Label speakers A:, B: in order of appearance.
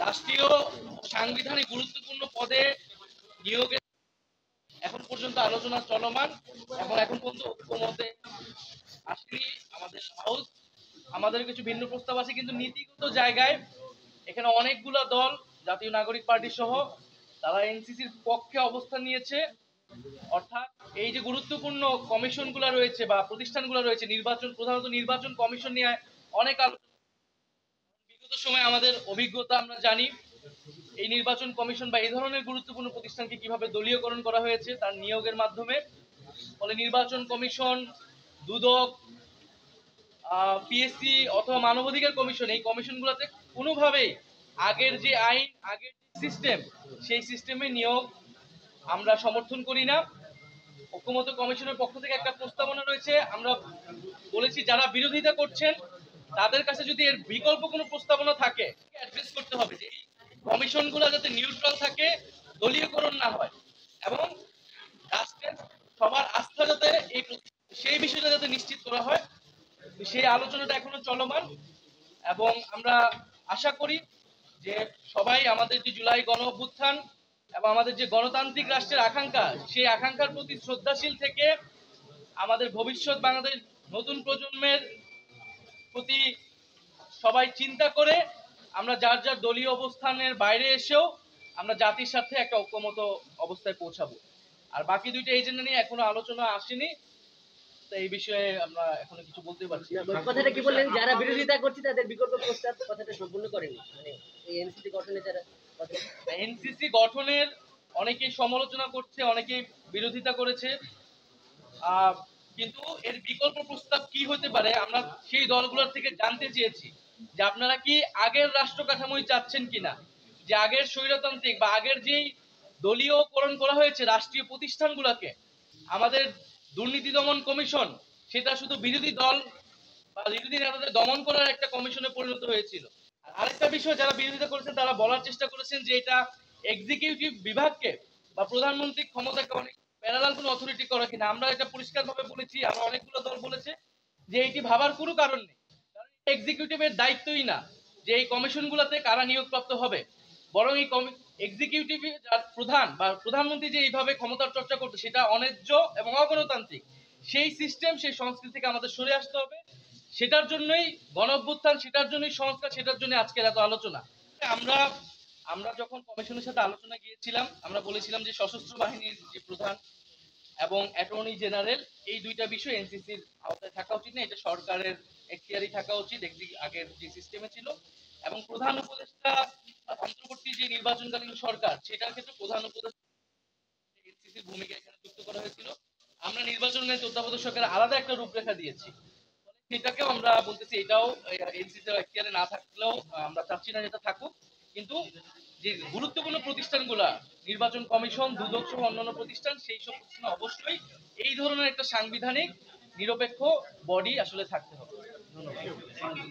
A: রাষ্ট্রীয় সাংবিধানিক গুরুত্বপূর্ণ পদে নিয়োগের এখন পর্যন্ত আলোচনা চলমান এবং এখন পর্যন্ত ঐক্যমতে আসেনি আমাদের হাউস। আমাদের কিছু ভিন্ন প্রস্তাব আছে, কিন্তু নীতিগত জায়গায় এখানে অনেকগুলো দল, জাতীয় নাগরিক পার্টি সহ, তারা এনসিসির পক্ষে অবস্থান নিয়েছে। অর্থাৎ এই যে গুরুত্বপূর্ণ কমিশনগুলো রয়েছে বা প্রতিষ্ঠানগুলো রয়েছে, নির্বাচন, প্রধানত নির্বাচন কমিশন নিয়ে অনেক আলোচনা। বিগত সময় আমাদের অভিজ্ঞতা আমরা জানি এই নির্বাচন কমিশন বা এই ধরনের গুরুত্বপূর্ণ প্রতিষ্ঠানকে কিভাবে দলীয়করণ করা হয়েছে তার নিয়োগের মাধ্যমে। ফলে নির্বাচন কমিশন, দুদক, পিএসসি অথবা মানবাধিকার কমিশন, এই কমিশনগুলোতে কোনোভাবেই আগের যে আইন, আগের যে সিস্টেম, সেই সিস্টেমে নিয়োগ আমরা সমর্থন করি না। ঐক্যমত্য কমিশনের পক্ষ থেকে একটা প্রস্তাবনা রয়েছে, আমরা বলেছি যারা বিরোধিতা করছেন তাদের কাছে যদি এর বিকল্প কোনো প্রস্তাবনা থাকে অ্যাড্রেস করতে হবে যে এই কমিশনগুলো যাতে নিউট্রাল থাকে, দলীয়করণ না হয় এবং রাষ্ট্রের সবার আস্থা যাতে এই সেই বিষয়টা যাতে নিশ্চিত করা হয়। সেই আলোচনাটা এখনো চলমান এবং আমরা আশা করি যে সবাই আমাদের যে জুলাই গণ অভ্যুত্থান এবং আমাদের যে গণতান্ত্রিক রাষ্ট্রের আকাঙ্ক্ষা, সেই আকাঙ্ক্ষার প্রতি শ্রদ্ধাশীল থেকে আমাদের ভবিষ্যৎ বাংলাদেশ নতুন প্রজন্মের প্রতি সবাই চিন্তা করে আমরা যার যার দলীয় অবস্থানের বাইরে এসেও আমরা জাতির সাথে একটা ঐক্যমত অবস্থায় পৌঁছাবো। আর বাকি দুইটা এজেন্ডা নিয়ে এখনো আলোচনা আসেনি, তো এই বিষয়ে আমরা এখনো কিছু বলতে পারছি না।
B: কথাটা কি বললেন, যারা বিরোধিতা করছে তাদের বিকল্প প্রস্তাব কথাটা সম্পূর্ণ করেনি, মানে এই এনসিসি গঠনে যারা
A: এনসিসি গঠনের অনেকেই সমালোচনা করছে, অনেকেই বিরোধিতা করেছে, কিন্তু এর বিকল্প প্রস্তাব কি হতে পারে আমরা সেই দলগুলোর থেকে জানতে চেয়েছি যে আপনারা কি আগের রাষ্ট্র কাঠামোই চাচ্ছেন কিনা, যে আগের স্বৈরতান্ত্রিক বা আগের যেই দলীয়করণ করা হয়েছে রাষ্ট্রীয় প্রতিষ্ঠানগুলোকে, আমাদের দুর্নীতি দমন কমিশন সেটা শুধু বিরোধী দল বা বিরোধী নেতাদের দমন করার একটা কমিশনে পরিণত হয়েছিল। আর আরেকটা বিষয় যারা বিরোধিতা করেছেন তারা বলার চেষ্টা করেছেন যে এটা এক্সিকিউটিভ বিভাগকে বা প্রধানমন্ত্রী ক্ষমতাকে অনেক প্যারালাল কোনো অথরিটি করা কিনা। আমরা এটা পরিষ্কারভাবে বলেছি, আমরা অনেকগুলো দল বলেছে যে এটি ভাবার কোনো কারণ নেই, কারণ এক্সিকিউটিভের দায়িত্বই না যে এই কমিশনগুলোতে কারা নিয়োগপ্রাপ্ত হবে, বরং এই এক্সিকিউটিভ যার প্রধান বা প্রধানমন্ত্রী যে এইভাবে ক্ষমতার চর্চা করতে, সেটা অন্যায্য এবং অগণতান্ত্রিক। সেই সিস্টেম, সেই সংস্কৃতি থেকে আমাদের সরে আসতে হবে। সেটার জন্যই গণঅভ্যুত্থান, সেটার জন্যই সংস্কার, সেটার জন্য আজকের এত আলোচনা। আমরা আমরা যখন কমিশনের সাথে আলোচনা গিয়েছিলাম, আমরা বলেছিলাম যে সশস্ত্র বাহিনীর যে প্রধান এবং অ্যাটর্নি জেনারেল, এই দুইটা বিষয় এনসিসির আওতায় থাকা উচিত না, এটা সরকারের এখতিয়ারি থাকা উচিত আগের যে সিস্টেমে ছিল। এবং প্রধান উপদেষ্টা, অন্তর্বর্তী যে নির্বাচনকালীন সরকার, সেটার ক্ষেত্রে প্রধান উপদেষ্টা এনসিসির ভূমিকা এখানে যুক্ত করা হয়েছিল। আমরা নির্বাচনের তত্ত্বাবধায়ক সরকারের আলাদা একটা রূপরেখা দিয়েছি, সেটাকেও আমরা বলতেছি এটাও এনসিসির এখতিয়ারে না থাকলেও আমরা চাচ্ছি না যেটা থাকুক। কিন্তু যে গুরুত্বপূর্ণ প্রতিষ্ঠানগুলা, নির্বাচন কমিশন, দুদক সহ অন্যান্য প্রতিষ্ঠান, সেই সব প্রতিষ্ঠান অবশ্যই এই ধরনের একটা সাংবিধানিক নিরপেক্ষ বডি আসলে থাকতে হবে। ধন্যবাদ।